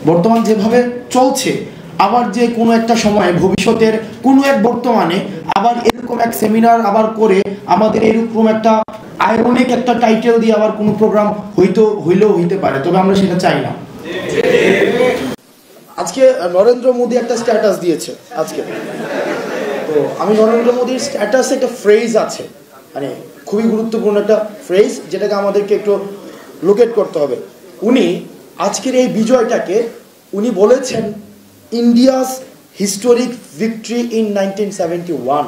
বর্তমান যেভাবে চলছে, আবার যে কোনো একটা সময়ে ভবিষ্যতের কোনো এক বর্তমানে আবার এরকম এক সেমিনার আবার করে আমাদের এরকম একটা আইরনিক একটা টাইটেল দিয়ে আবার কোনো প্রোগ্রাম হইলেও হইতে পারে, তবে আমরা সেটা চাই না। আজকে নরেন্দ্র মোদী একটা স্ট্যাটাস দিয়েছে আজকে, তো আমি নরেন্দ্র মোদীর স্ট্যাটাসে একটা ফ্রেজ আছে, মানে খুবই গুরুত্বপূর্ণ একটা ফ্রেজ, যেটাকে আমাদেরকে একটু লোকেট করতে হবে। উনি আজকের এই বিজয়টাকে উনি বলেছেন India's historic victory in 1971,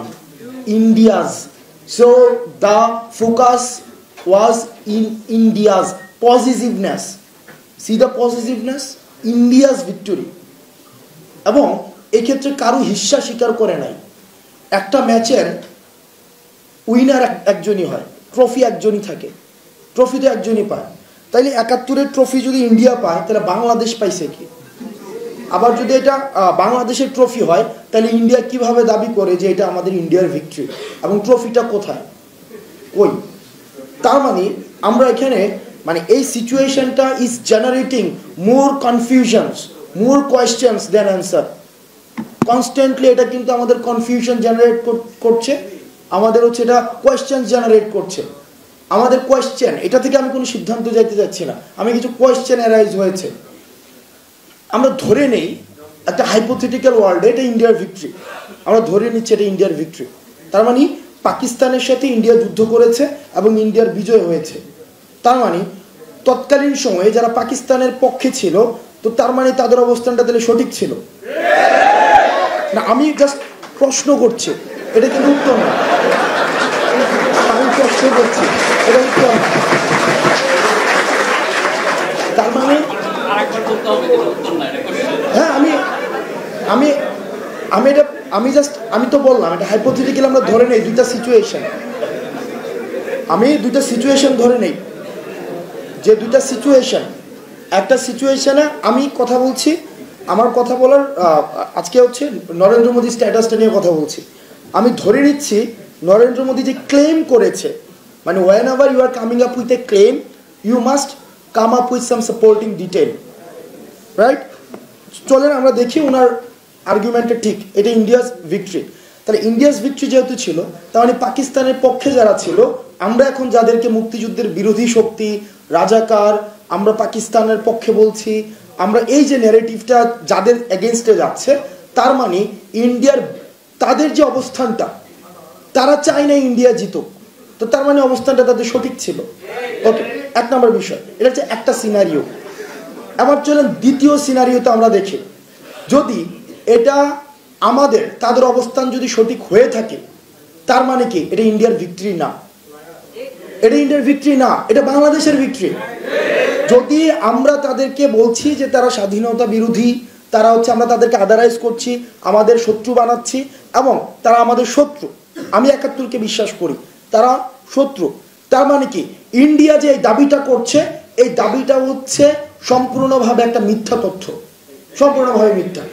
India's. So the focus was in India's positiveness, C the positiveness, India's victory. এবং এক্ষেত্রে কারো হিস্সা স্বীকার করে নাই। একটা ম্যাচের উইনার একজনই হয়, ট্রফি একজনই থাকে, ট্রফি তো একজনই পায়। তাইলে 71-এর ট্রফি যদি ইন্ডিয়া পায়, তাহলে বাংলাদেশ পাইছে কি? আবার যদি এটা বাংলাদেশের ট্রফি হয়, তাহলে ইন্ডিয়া কিভাবে দাবি করে যে এটা আমাদের ইন্ডিয়ার ভিক্টরি, এবং ট্রফিটা কোথায়, কই? তার মানে আমরা এখানে মানে এই সিচুয়েশনটা is generating more confusions, more questions than answer. Constantly এটা কিন্তু আমাদের কনফিউশন জেনারেট করছে, আমাদের হচ্ছে এটা কোয়েশ্চেন জেনারেট করছে। আমাদের কোয়েশ্চেন, এটা থেকে আমি কোনো সিদ্ধান্ত যাইতে যাচ্ছি না, আমি কিছু কোয়েশ্চেন অ্যারাইজ হয়েছে। আমরা ধরে নেই একটা হাইপোথেটিক্যাল ওয়ার্ল্ডে এটা ইন্ডিয়ার ভিক্টরি, আমরা ধরে নিচ্ছি এটা ইন্ডিয়ার ভিক্টরি। তার মানে পাকিস্তানের সাথে ইন্ডিয়া যুদ্ধ করেছে এবং ইন্ডিয়ার বিজয় হয়েছে। তার মানে তৎকালীন সময়ে যারা পাকিস্তানের পক্ষে ছিল, তো তার মানে তাদের অবস্থানটা তাহলে সঠিক ছিল না? আমি জাস্ট প্রশ্ন করছি, এটা কিন্তু উত্তর না। আমি প্রশ্ন করছি, এটা উত্তর না। তার মানে হ্যাঁ, আমি তো বললাম এটা হাইপোথেটিক্যাল, আমরা ধরে নেই দুইটা সিচুয়েশন। আমি দুইটা সিচুয়েশন ধরে নেই, যে দুইটা সিচুয়েশন, একটা সিচুয়েশনে আমি কথা বলছি, আমার কথা বলার আজকে হচ্ছে নরেন্দ্র মোদী স্ট্যাটাসটা নিয়ে কথা বলছি। আমি ধরে নিচ্ছি নরেন্দ্র মোদী যে ক্লেম করেছে, মানে whenever you are coming up with a claim, you must come up with some supporting detail, right? চলেন আমরা দেখি ওনার আর্গুমেন্টটা ঠিক, এটা ইন্ডিয়াস ভিক্টরি। তাহলে ইন্ডিয়াস ভিক্টরি যেহেতু ছিল, তার মানে পাকিস্তানের পক্ষে যারা ছিল, আমরা এখন যাদেরকে মুক্তিযুদ্ধের বিরোধী শক্তি, রাজাকার, আমরা পাকিস্তানের পক্ষে বলছি, আমরা এই যে ন্যারেটিভটা যাদের এগেনস্টে যাচ্ছে, তার মানে ইন্ডিয়ার তাদের যে অবস্থানটা, তারা চায় না ইন্ডিয়া জিতুক, তো তার মানে অবস্থানটা তাদের সঠিক ছিল। ওকে, এক নম্বর বিষয়, এটা হচ্ছে একটা সিনারিও। আবার চলেন দ্বিতীয় সিনারিওতে আমরা দেখি, যদি এটা আমাদের তাদের অবস্থান যদি সঠিক হয়ে থাকে, তার মানে কি এটা ইন্ডিয়ার ভিক্টরি না, এটা ইন্ডিয়ার ভিক্টরি না, এটা বাংলাদেশের ভিক্টরি। যদি আমরা তাদেরকে বলছি যে তারা স্বাধীনতা বিরোধী, তারা হচ্ছে আমরা তাদেরকে আদারাইজ করছি, আমাদের শত্রু বানাচ্ছি, এবং তারা আমাদের শত্রু, আমি 71-কে বিশ্বাস করি তারা শত্রু, তার মানে কি ইন্ডিয়া যে এই দাবিটা করছে, এই দাবিটা হচ্ছে সম্পূর্ণভাবে একটা মিথ্যা তথ্য, সম্পূর্ণভাবে মিথ্যা।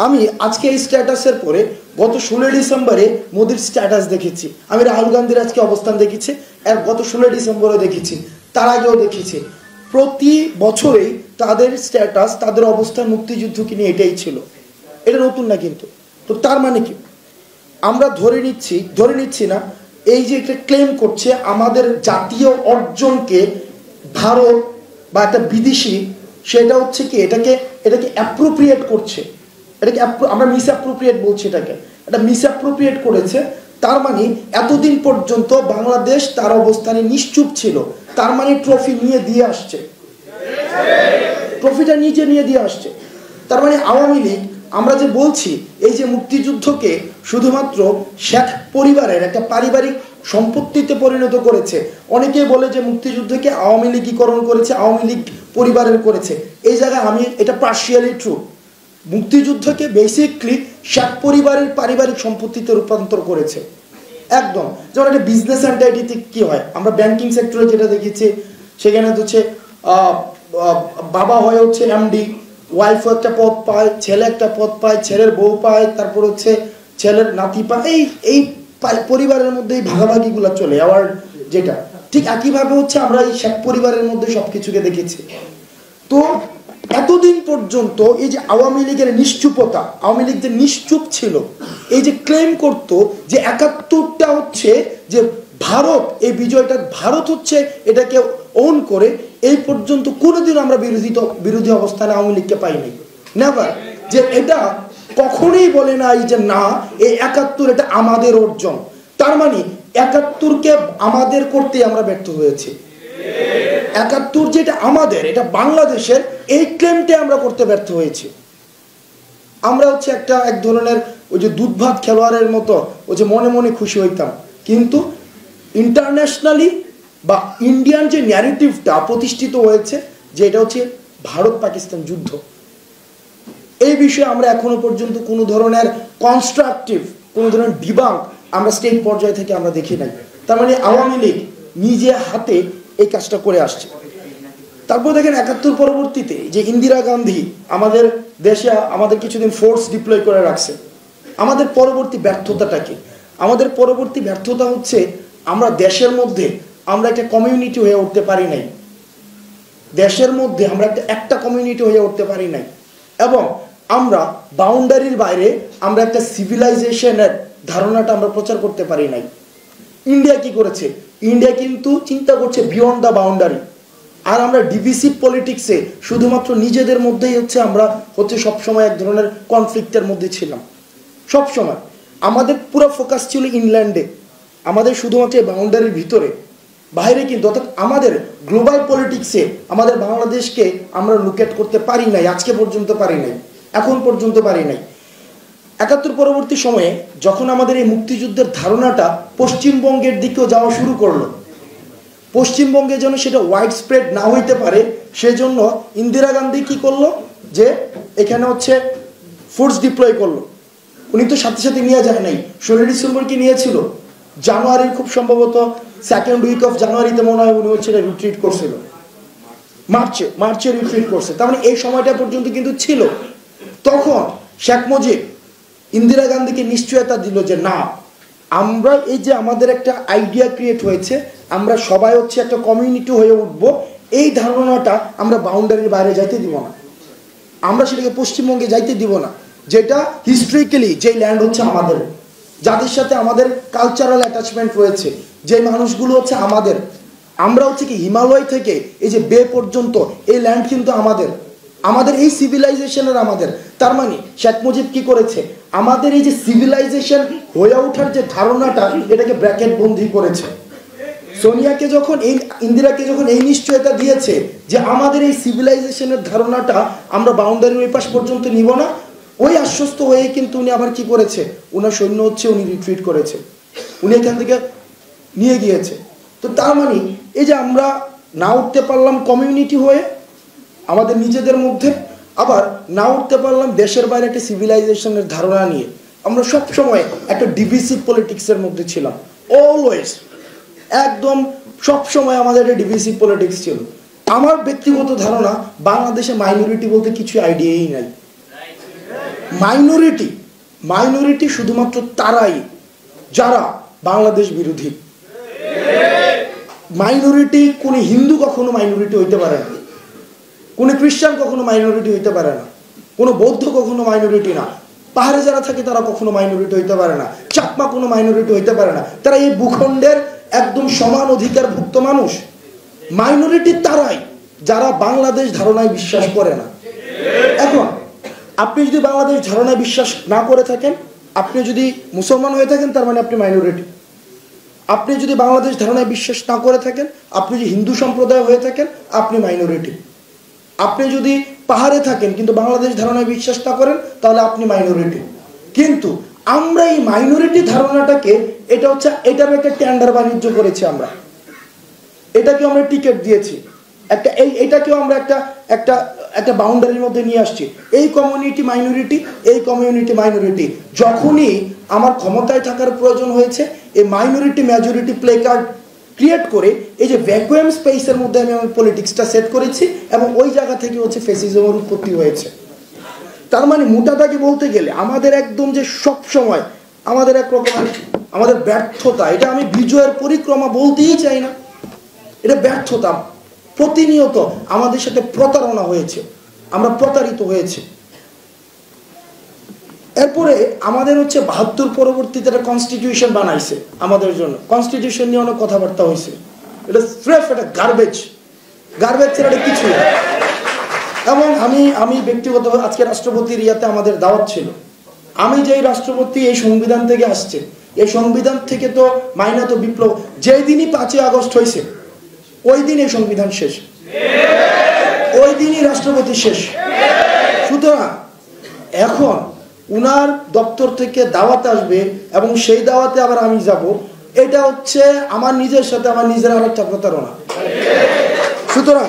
আমি আজকে এই স্ট্যাটাসের পরে গত 16 ডিসেম্বরে মোদির স্ট্যাটাস দেখেছি, আমি রাহুল গান্ধীর আজকে অবস্থান দেখেছি, আর গত 16 ডিসেম্বরে দেখেছি, তার আগেও দেখেছি। প্রতি বছরেই তাদের স্ট্যাটাস, তাদের অবস্থান মুক্তিযুদ্ধকে নিয়ে এটাই ছিল, এটা নতুন না কিন্তু। তো তার মানে কি আমরা ধরে নিচ্ছি না, এই যে একটা ক্লেম করছে আমাদের জাতীয় অর্জনকে ভারত বা একটা বিদেশি, সেটা হচ্ছে কি এটাকে অ্যাপ্রোপ্রিয়েট করছে, এটাকে আমরা মিস অ্যাপ্রোপ্রিয়েট বলছি, এটাকে এটা মিস অ্যাপ্রোপ্রিয়েট করেছে। তার মানে এতদিন পর্যন্ত বাংলাদেশ তার অবস্থানে নিশ্চুপ ছিল, তার মানে ট্রফি নিয়ে দিয়ে আসছে, ট্রফিটা নিচে নিয়ে দিয়ে আসছে। তার মানে আওয়ামী লীগ, আমরা যে বলছি এই যে মুক্তিযুদ্ধকে শুধুমাত্র শেখ পরিবারের একটা পারিবারিক সম্পত্তিতে পরিণত করেছে, অনেকেই বলে যে মুক্তিযুদ্ধকে আওয়ামী লীগীকরণ করেছে, আওয়ামী লীগ পরিবারের করেছে। এই জায়গায় আমি এটা পার্শিয়ালি ট্রু, মুক্তিযুদ্ধকে বেসিকলি শেখ পরিবারের পারিবারিক সম্পত্তিতে রূপান্তর করেছে একদম। যেমন একটা বিজনেস এন্টাইটিতে কি হয়, আমরা ব্যাংকিং সেক্টরে যেটা দেখেছি, সেখানে হচ্ছে বাবা হয়ে হচ্ছে এমডি, ওয়াইফ একটা পদ পায়, ছেলে একটা পদ পায়, ছেলের বউ পায়, তারপর হচ্ছে ছেলের নাতি পায়, এই পরিবারের মধ্যে এই ভাগাভাগিগুলো চলে আবার যেটা ঠিক একইভাবে হচ্ছে আমরা এই শেখ পরিবারের মধ্যে সবকিছুকে দেখেছি। তো এতদিন পর্যন্ত এই যে আওয়ামী লীগের নিশ্চুপতা, আওয়ামী লীগ যে নিশ্চুপ ছিল, এই যে ক্লেম করতো যে ৭১টা হচ্ছে যে ভারত, এই বিজয়টা ভারত হচ্ছে এটাকে ওন করে, এই পর্যন্ত কোনোদিন আমরা বিরোধী অবস্থানে আওয়ামী লীগকে পাইনি, নেভার। যে এটা কখনোই বলে নাই যে না এই ৭১ এটা আমাদের অর্জন, তার মানে ৭১কে আমাদের করতে আমরা ব্যর্থ হয়েছি। ৭১ যেটা আমাদের, এটা বাংলাদেশের, এই ক্লেমটা আমরা করতে ব্যর্থ হয়েছি। আমরা হচ্ছে এক ধরনের ওই যে দুধ ভাত খেলোয়াড়ের মতো ওই যে মনে মনে খুশি হইতাম, কিন্তু ইন্টারন্যাশনালি বা ইন্ডিয়ান যে ন্যারেটিভটা প্রতিষ্ঠিত হয়েছে যে এটা হচ্ছে ভারত পাকিস্তান যুদ্ধ, এই বিষয়ে আমরা এখনো পর্যন্ত কোনো ধরনের কনস্ট্রাকটিভ কোনো ধরনের ডিবাঙ্ক আমরা স্টেট পর্যায় থেকে আমরা দেখি নাই। তার মানে আওয়ামী লীগ নিজে হাতে এই কাজটা করে আসছে। তারপর দেখেন ৭১ পরবর্তীতে যে ইন্দিরা গান্ধী আমাদের দেশে আমাদের কিছুদিন ফোর্স ডিপ্লয় করে রাখছে। আমাদের পরবর্তী ব্যর্থতাটা কি? আমাদের পরবর্তী ব্যর্থতা হচ্ছে আমরা দেশের মধ্যে আমরা একটা কমিউনিটি হয়ে উঠতে পারি নাই, দেশের মধ্যে আমরা একটা কমিউনিটি হয়ে উঠতে পারি নাই, এবং আমরা বাউন্ডারির বাইরে আমরা একটা সিভিলাইজেশনের ধারণাটা আমরা প্রচার করতে পারি নাই। ইন্ডিয়া কি করেছে? ইন্ডিয়া কিন্তু চিন্তা করছে বিয়ন্ড দ্য বাউন্ডারি। আর আমরা ডিভিসিভ পলিটিক্সে শুধুমাত্র নিজেদের মধ্যেই আমরা সবসময় এক ধরনের কনফ্লিক্টের মধ্যে ছিলাম। সবসময় আমাদের পুরো ফোকাস ছিল ইনল্যান্ডে, আমাদের শুধুমাত্র বাউন্ডারির ভিতরে, বাইরে কিন্তু অর্থাৎ আমাদের গ্লোবাল পলিটিক্সে আমাদের বাংলাদেশকে আমরা লোকেট করতে পারি নাই, আজকে পর্যন্ত পারি নাই, এখন পর্যন্ত পারি নাই। ৭১ পরবর্তী সময়ে যখন আমাদের এই মুক্তিযুদ্ধের ধারণাটা পশ্চিমবঙ্গের দিকেও যাওয়া শুরু করলো, পশ্চিমবঙ্গে যেন সেটা ওয়াইড স্প্রেড না হইতে পারে, সেজন্য ইন্দিরা গান্ধী কি করলো যে এখানে ফোর্স ডিপ্লয় করলো। উনি তো সাথে সাথে নিয়ে যায় নাই, ১৬ ডিসেম্বর কি নিয়েছিল, জানুয়ারির খুব সম্ভবত সেকেন্ড উইক অফ জানুয়ারিতে মনে হয় উনি রিট্রিট করছিল, মার্চে রিট্রিট করছে। তার মানে এই সময়টা পর্যন্ত কিন্তু ছিল। তখন শেখ মুজিব ইন্দিরা গান্ধীকে নিশ্চয়তা দিল যে না, আমরা এই যে আমাদের একটা আইডিয়া ক্রিয়েট হয়েছে, আমরা সবাই একটা কমিউনিটি হয়ে উঠব, এই ধারণাটা আমরা বাউন্ডারির বাইরে যাইতে দিব না, আমরা সেটাকে পশ্চিমবঙ্গে যাইতে দিব না, যেটা হিস্ট্রিক্যালি যেই ল্যান্ড আমাদের, যাদের সাথে আমাদের কালচারাল অ্যাটাচমেন্ট রয়েছে, যে মানুষগুলো আমাদের, আমরা কি হিমালয় থেকে এই যে বে পর্যন্ত এই ল্যান্ড কিন্তু আমাদের এই সিভিলাইজেশনের আমাদের। তার মানে শেখ মুজিব কি করেছে, আমাদের এই যে সিভিলাইজেশন হয়ে ওঠার যে ধারণাটা এটাকে ব্র্যাকেট বন্দি করেছে। সোনিয়াকে যখন ইন্দিরাকে যখন এই নিশ্চয়তা দিয়েছে যে আমাদের এই সিভিলাইজেশনের ধারণাটা আমরা বাউন্ডারির ওই পাশ পর্যন্ত নিব না, ওই আশ্বস্ত হয়ে কিন্তু উনি আবার কি করেছে, ওনার সৈন্য উনি রিট্রিট করেছে, উনি এখান থেকে নিয়ে গিয়েছে। তো তার মানে এই যে আমরা না উঠতে পারলাম কমিউনিটি হয়ে আমাদের নিজেদের মধ্যে, আবার না উঠতে পারলাম দেশের বাইরে একটা সিভিলাইজেশনের ধারণা নিয়ে, আমরা সবসময় একটা ডিভিসিভ পলিটিক্সের মধ্যে ছিলাম, অলওয়েজ, একদম সবসময় আমাদের একটা ডিভিসিভ পলিটিক্স ছিল। আমার ব্যক্তিগত ধারণা বাংলাদেশে মাইনরিটি বলতে কিছু আইডিয়াই নাই। মাইনরিটি শুধুমাত্র তারাই যারা বাংলাদেশ বিরোধী। মাইনরিটি কোন হিন্দু কখনো মাইনরিটি হইতে পারে না, কোন খ্রিস্টান কখনো মাইনরিটি হইতে পারে না, কোনো বৌদ্ধ কখনো মাইনরিটি না, পাহাড়ে যারা থাকে তারা কখনো মাইনরিটি হইতে পারে না, চাকমা কোনো মাইনরিটি হইতে পারে না, তারা এই ভূখণ্ডের একদম সমান অধিকারভুক্ত মানুষ। মাইনরিটি তারাই যারা বাংলাদেশ ধারণায় বিশ্বাস করে না। এখন আপনি যদি বাংলাদেশ ধারণায় বিশ্বাস না করে থাকেন, আপনি যদি মুসলমান হয়ে থাকেন, তার মানে আপনি মাইনরিটি। আপনি যদি বাংলাদেশ ধারণায় বিশ্বাস না করে থাকেন, আপনি যদি হিন্দু সম্প্রদায় হয়ে থাকেন, আপনি মাইনরিটি। আপনি যদি পাহাড়ে থাকেন কিন্তু বাংলাদেশ ধারণায় বিশ্বাস না করেন, তাহলে আপনি মাইনরিটি। কিন্তু আমরা এই মাইনরিটি ধারণাটাকে এটার একটা টেন্ডার বাণিজ্য করেছি, আমরা এটাকে আমরা টিকিট দিয়েছি, এটাকেও আমরা একটা বাউন্ডারির মধ্যে নিয়ে আসছি। এই কমিউনিটি মাইনরিটি, এই কমিউনিটি মাইনরিটি। যখনই আমার ক্ষমতায় থাকার প্রয়োজন হয়েছে, এই minority majority play card create করে এই যে ভ্যাকুয়াম স্পেসের মধ্যে আমি আমার পলিটিক্সটা সেট করেছি, এবং ওই জায়গা থেকে ফ্যাসিজমের উৎপত্তি হয়েছে। তার মানে মোটাটাকে বলতে গেলে আমাদের একদম যে সব সময় আমাদের এক রকমের আমাদের ব্যর্থতা, এটা আমি বিজয়ের পরিক্রমা বলতেই চাই না, এটা ব্যর্থতা। প্রতিনিয়ত আমাদের সাথে প্রতারণা হয়েছে, আমরা প্রতারিত হয়েছি। এরপরে আমাদের হচ্ছে ৭২ পরবর্তীতে একটা কনস্টিটিউশন বানাইছে আমাদের জন্য। কনস্টিটিউশন নিয়ে অনেক কথাবার্তা হয়েছে, এটা স্রেফ একটা গার্বেজ ছাড়া এটা কিছু না। এবং আমি ব্যক্তিগত আজকে রাষ্ট্রপতির ইয়াতে আমাদের দাওয়াত ছিল, আমি যেই রাষ্ট্রপতি এই সংবিধান থেকে আসছে, এই সংবিধান থেকে তো মাইনা তো বিপ্লব, যেই দিনই ৫ই আগস্ট হয়েছে ওই দিন এই সংবিধান শেষ, ওই দিনই রাষ্ট্রপতি শেষ। সুতরাং এখন উনার দপ্তর থেকে দাওয়াত আসবে এবং সেই দাওয়াতে আবার আমি যাব, এটা হচ্ছে আমার নিজের সাথে আমার নিজের আরেকটা প্রতারণা। সুতরাং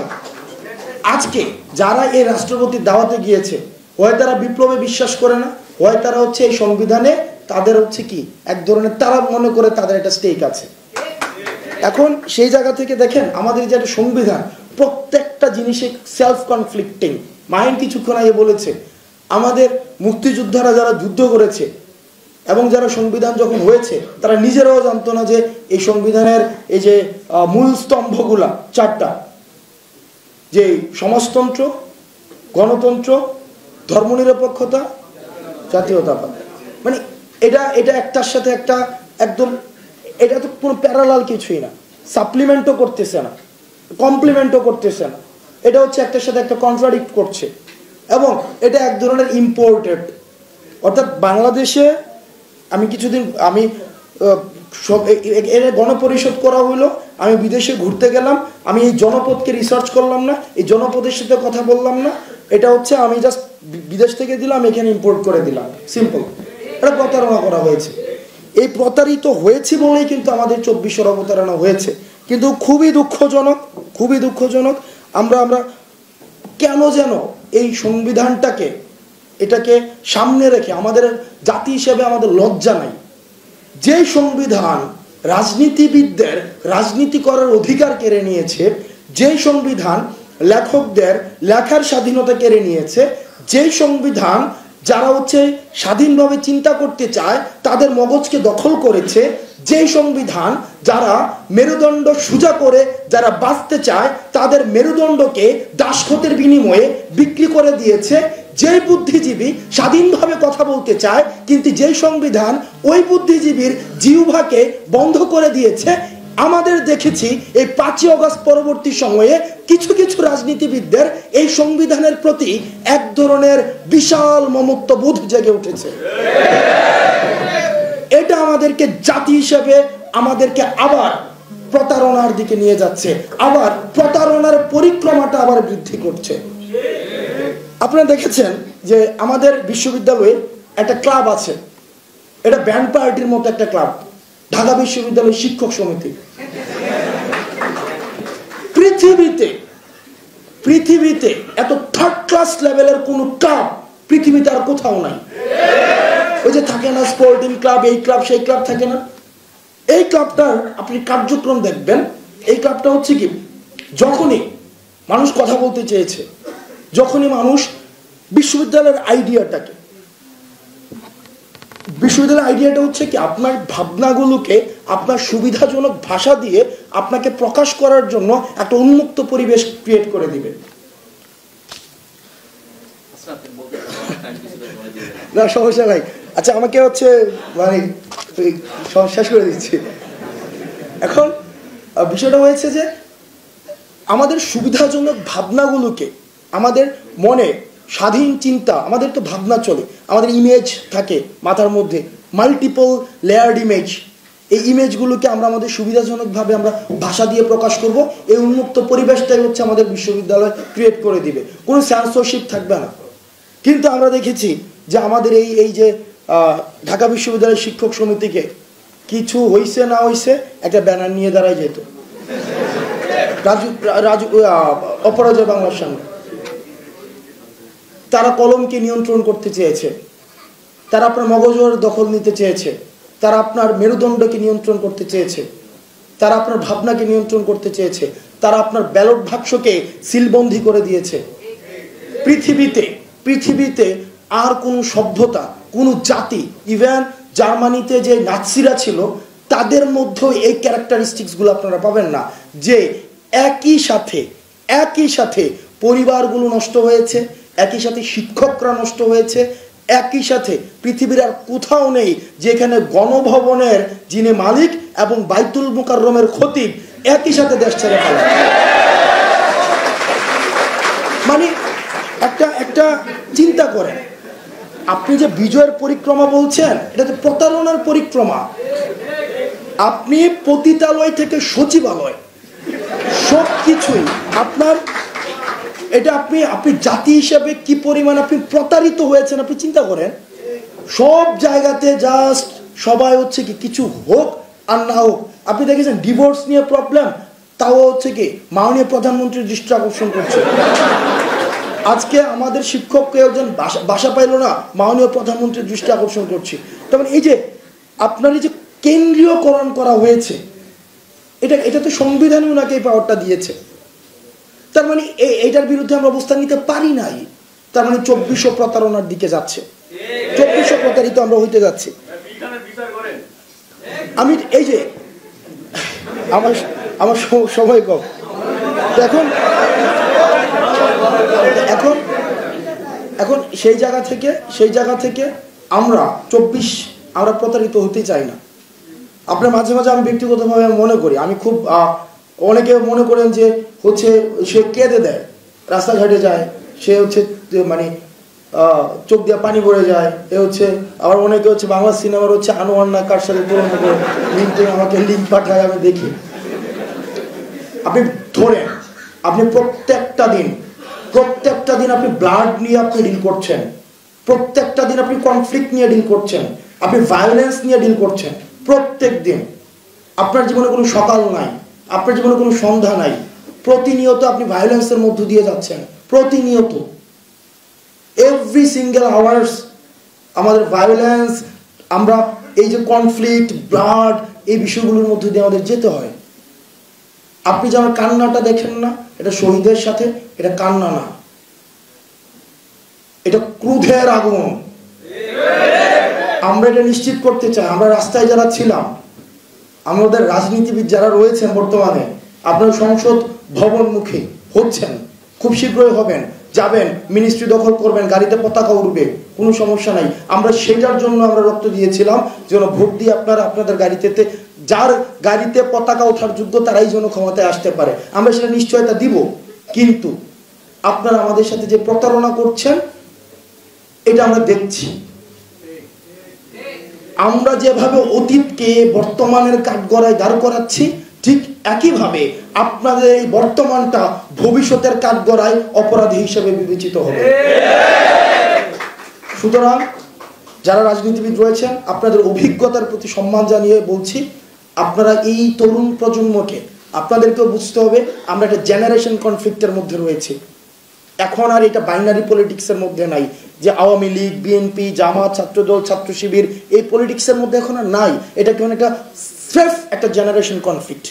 আজকে যারা এই রাষ্ট্রপতির দাওয়াতে গিয়েছে, হয় তারা বিপ্লবে বিশ্বাস করে না, হয় তারা হচ্ছে এই সংবিধানে তাদের হচ্ছে কি এক ধরনের, তারা মনে করে তাদের একটা স্টেক আছে। এখন সেই জায়গা থেকে দেখেন আমাদের যে একটা সংবিধান, প্রত্যেকটা জিনিসে সেলফ কনফ্লিক্টিং। মাইন্ড কিছুক্ষণ আগে বলেছে আমাদের মুক্তিযোদ্ধারা যারা যুদ্ধ করেছে এবং যারা সংবিধান যখন হয়েছে তারা নিজেরাও জানতো না যে এই সংবিধানের এই যে মূল স্তম্ভগুলা 4টা, যে সমাজতন্ত্র, গণতন্ত্র, ধর্মনিরপেক্ষতা, জাতীয়তাবাদ, মানে এটা একটার সাথে একটা একদম, এটা তো কোনো প্যারালাল কিছুই না, সাপ্লিমেন্টও করতেছে না, কমপ্লিমেন্টও করতেছে না, এটা হচ্ছে একটার সাথে একটা কন্ট্রাডিক্ট করছে এবং এটা এক ধরনের ইম্পোর্টেড। অর্থাৎ বাংলাদেশে আমি কিছুদিন এর গণপরিষদ করা হইলো, আমি বিদেশে ঘুরতে গেলাম, আমি এই জনপদকে রিসার্চ করলাম না, এই জনপদের সাথে কথা বললাম না, এটা হচ্ছে আমি জাস্ট বিদেশ থেকে দিলাম, এখানে ইম্পোর্ট করে দিলাম, সিম্পল। এটা প্রতারণা করা হয়েছে। এই প্রতারিত হয়েছে বলেই কিন্তু আমাদের 2400 অবতারণা হয়েছে। কিন্তু খুবই দুঃখজনক আমরা কেন যেন এই সংবিধানটাকে এটাকে সামনে রেখে আমাদের জাতি হিসেবে আমাদের লজ্জা নাই। যে সংবিধান রাজনীতিবিদদের রাজনীতি করার অধিকার কেড়ে নিয়েছে, যে সংবিধান লেখকদের লেখার স্বাধীনতা কেড়ে নিয়েছে, যে সংবিধান যারা হচ্ছে স্বাধীনভাবে চিন্তা করতে চায় তাদের মগজকে দখল করেছে, যে সংবিধান যারা মেরুদণ্ড সোজা করে যারা বাঁচতে চায় তাদের মেরুদণ্ডকে দাসখতের বিনিময়ে বিক্রি করে দিয়েছে, যে বুদ্ধিজীবী স্বাধীনভাবে কথা বলতে চায় কিন্তু যেই সংবিধান ওই বুদ্ধিজীবীর জিহ্বাকে বন্ধ করে দিয়েছে। আমাদের দেখেছি এই 5ই আগস্ট পরবর্তী সময়ে কিছু কিছু রাজনীতিবিদদের এই সংবিধানের প্রতি এক ধরনের বিশাল মমত্ববোধ জেগে উঠেছে। এটা আমাদেরকে জাতি হিসেবে আমাদেরকে আবার প্রতারণার দিকে নিয়ে যাচ্ছে, আবার প্রতারণার পরিক্রমাটা আবার বৃদ্ধি করছে। আপনারা দেখেছেন যে আমাদের বিশ্ববিদ্যালয়ে একটা ক্লাব আছে, এটা ব্যান্ড পার্টির মতো একটা ক্লাব, ঢাকা বিশ্ববিদ্যালয় শিক্ষক সমিতি। পৃথিবীতে এত থার্ড ক্লাস লেভেলের কোন ক্লাব পৃথিবীতে আর কোথাও নাই। ওই যে থাকে না স্পোর্টিং ক্লাব, এই ক্লাব সেই ক্লাব থাকে না, এই ক্লাবটার আপনি কার্যক্রম দেখবেন। এই ক্লাবটা হচ্ছে কি, যখনই মানুষ কথা বলতে চেয়েছে, যখনই মানুষ বিশ্ববিদ্যালয়ের আইডিয়াটা হচ্ছে কি আপনার ভাবনাগুলোকে আপনার সুবিধাজনক ভাষা দিয়ে আপনাকে প্রকাশ করার জন্য একটা উন্মুক্ত পরিবেশ ক্রিয়েট করে দিবে। না সমস্যা নাই, আচ্ছা আমাকে হচ্ছে মানে শেষ করে দিচ্ছি। এখন বিষয়টা হয়েছে যে আমাদের সুবিধাজনক ভাবনাগুলোকে, আমাদের মনে স্বাধীন চিন্তা, আমাদের তো ভাবনা চলে, আমাদের ইমেজ থাকে মাথার মধ্যে, মাল্টিপল লেয়ার্ড ইমেজ, এই ইমেজগুলোকে আমরা আমাদের সুবিধাজনকভাবে আমরা ভাষা দিয়ে প্রকাশ করব। এই উন্মুক্ত পরিবেশটাই হচ্ছে আমাদের বিশ্ববিদ্যালয় ক্রিয়েট করে দিবে, কোনো সেন্সরশিপ থাকবে না। কিন্তু আমরা দেখেছি যে আমাদের এই যে ঢাকা বিশ্ববিদ্যালয়ের শিক্ষক সমিতিকে কিছু হইছে না হইছে একটা ব্যানার নিয়ে দাঁড়ায় যেত রাজু অপরাজয় বাংলার সামনে। তারা কলমকে নিয়ন্ত্রণ করতে চেয়েছে, তারা আপনার মগজের দখল নিতে চেয়েছে, তারা আপনার মেরুদণ্ডকে নিয়ন্ত্রণ করতে চেয়েছে, তারা আপনার ভাবনাকে নিয়ন্ত্রণ করতে চেয়েছে, তারা আপনার ব্যালট বাক্সকে সিলবন্দি করে দিয়েছে। পৃথিবীতে আর কোন সভ্যতা, কোন জাতি, ইভেন জার্মানিতে যে নাৎসিরা ছিল তাদের মধ্যে এই ক্যারেক্টারিস্টিক্স গুলো আপনারা পাবেন না, যে একই সাথে পরিবারগুলো নষ্ট হয়েছে, একই সাথে শিক্ষকরা নষ্ট হয়েছে, একই সাথে পৃথিবীর আর কোথাও নেই যেখানে গণভবনের যিনি মালিক এবং বাইতুল মুকাররমের খতিব একই সাথে দেশ ছেড়ে ফেলে। মানে একটা চিন্তা করেন, আপনি যে বিজয়ের পরিক্রমা বলছেন, এটা তো প্রতারণার পরিক্রমা। আপনি পতিতালয় থেকে সচিবালয় সবকিছুই আপনার, এটা আপনি জাতি হিসেবে কি পরিমাণ আপনি প্রতারিত হয়েছেন আপনি চিন্তা করেন। সব জায়গাতে জাস্ট সবাই হচ্ছে কি কিছু হোক আর না হোক। আপনি দেখেছেন ডিভোর্স নিয়ে প্রবলেম, তাও হচ্ছে কি মাননীয় প্রধানমন্ত্রীর দৃষ্টি আকর্ষণ করছে। আজকে আমাদের শিক্ষককে একজন বাসা পাইল না, মাননীয় প্রধানমন্ত্রীর দৃষ্টি আকর্ষণ করছি। তার মানে এই যে আপনার এই যে কেন্দ্রীয়করণ করা হয়েছে, এটা তো সংবিধানে ওনাকে এই পাওয়ারটা দিয়েছে। তার মানে এইটার বিরুদ্ধে আমরা অবস্থান নিতে পারি নাই। তার মানে 2400 প্রতারণার দিকে যাচ্ছে, 2400 প্রতারিত আমরা হইতে যাচ্ছি। আমি এই যে আমার সময় কম, এখন সেই জায়গা থেকে আমরা প্রতারিত হতে চাই না। আপনার মাঝে মাঝে আমি ব্যক্তিগতভাবে মনে করি, আমি খুব অনেকে মনে করেন যে হচ্ছে সে কেঁদে দেয়, রাস্তাঘাটে যায়, সে হচ্ছে মানে চোখ দিয়ে পানি পড়ে যায়, এ হচ্ছে। আবার অনেকে হচ্ছে বাংলা সিনেমার হচ্ছে আনোয়ার না কার সাথে তুলনা করে আমাকে লিঙ্ক পাঠায়, আমি দেখি। আপনি ধরেন, আপনি প্রত্যেকটা দিন আপনি ব্লাড নিয়ে আপনি ডিল করছেন, প্রত্যেকটা দিন আপনি কনফ্লিক্ট নিয়ে ডিল করছেন, আপনি ভায়োলেন্স নিয়ে ডিল করছেন। প্রত্যেক দিন আপনার জীবনে কোনো সকাল নাই, আপনার জীবনে কোনো সন্ধ্যা নাই, প্রতিনিয়ত আপনি ভায়োলেন্সের মধ্য দিয়ে যাচ্ছেন, প্রতিনিয়ত এভরি সিঙ্গেল আওয়ার্স আমাদের ভায়োলেন্স, আমরা এই যে কনফ্লিক্ট, ব্লাড, এই বিষয়গুলোর মধ্য দিয়ে আমাদের যেতে হয়। আপনি যে আমার কান্নাটা দেখেন না, এটা শহীদের সাথে, এটা কান্না না, এটা ক্রোধের আগুন। আমরা এটা নিশ্চিত করতে চাই, আমরা রাস্তায় যারা ছিলাম, আমাদের রাজনীতিবিদ যারা রয়েছেন বর্তমানে, আপনারা সংসদ ভবন মুখী হচ্ছেন, খুব শীঘ্রই হবেন, যাবেন, মিনিস্ট্রি দখল করবেন, গাড়িতে পতাকা উঠবে, কোনো সমস্যা নাই। আমরা সেটার জন্য আমরা রক্ত দিয়েছিলাম, যেন ভোট দিয়ে আপনারা আপনাদের গাড়িতে, যার গাড়িতে পতাকা ওঠার যোগ্য তারাই যেন ক্ষমতায় আসতে পারে, আমরা সেটা নিশ্চয়তা দিব। কিন্তু আপনারা আমাদের সাথে যে প্রতারণা করছেন, এটা আমরা দেখছি। আমরা যেভাবে অতীতকে বর্তমানের কাঠগড়ায় দাঁড় করাচ্ছি, ঠিক একইভাবে আপনাদের এই বর্তমানটা ভবিষ্যতের কাঠগড়ায় অপরাধী হিসেবে বিবেচিত হবে। সুতরাং যারা রাজনীতিবিদ রয়েছেন, আপনাদের অভিজ্ঞতার প্রতি সম্মান জানিয়ে বলছি, আপনারা এই তরুণ প্রজন্মকে, আপনাদেরকেও বুঝতে হবে আমরা একটা জেনারেশন কনফ্লিক্টের মধ্যে রয়েছি। এখন আর এটা বাইনারি পলিটিক্সের মধ্যে নাই যে আওয়ামী লীগ, বিএনপি, জামাত, ছাত্রদল, ছাত্র শিবির, এই পলিটিক্সের মধ্যে এখন আর নাই। এটা কেমন একটা স্রেফ একটা জেনারেশন কনফ্লিক্ট,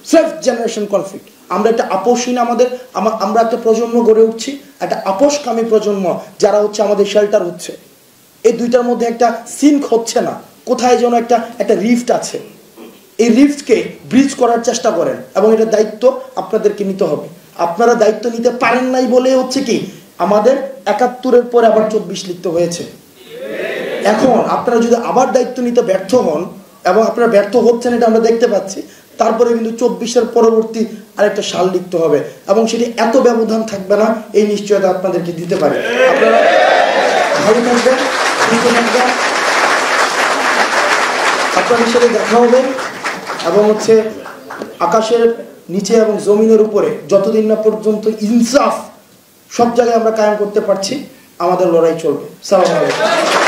স্রেফ জেনারেশন কনফ্লিক্ট। আমরা একটা আপোষহীন, আমরা একটা প্রজন্ম গড়ে উঠছি, একটা আপোষকামী প্রজন্ম, যারা হচ্ছে আমাদের শেল্টার হচ্ছে। এই দুইটার মধ্যে একটা সিঙ্ক হচ্ছে না, কোথায় যেন একটা রিফট আছে। এই রিফটকে ব্রিজ করার চেষ্টা করেন, এবং এটার দায়িত্ব আপনাদেরকে নিতে হবে। আপনারা দায়িত্ব নিতে পারেন নাই বলে হচ্ছে কি আমাদের 71-এর পরে আবার 24 লিখতে হয়েছে। এখন আপনারা যদি আবার দায়িত্ব নিতে ব্যর্থ হন, এবং আপনারা ব্যর্থ হচ্ছেন এটা আমরা দেখতে পাচ্ছি, তারপরে কিন্তু 24-এর পরবর্তী আরেকটা সাল লিখতে হবে, এবং সেটি এত ব্যবধান থাকবে না, এই নিশ্চয়তা আপনাদেরকে দিতে পারে। আপনারা ভালো থাকবেন, সুস্থ থাকবেন, আপনাদের সাথে দেখা হবে, এবং হচ্ছে আকাশের নিচে এবং জমিনের উপরে যতদিন না পর্যন্ত ইনসাফ সব জায়গায় আমরা কায়েম করতে পারছি, আমাদের লড়াই চলবে। সালাম আলাইকুম।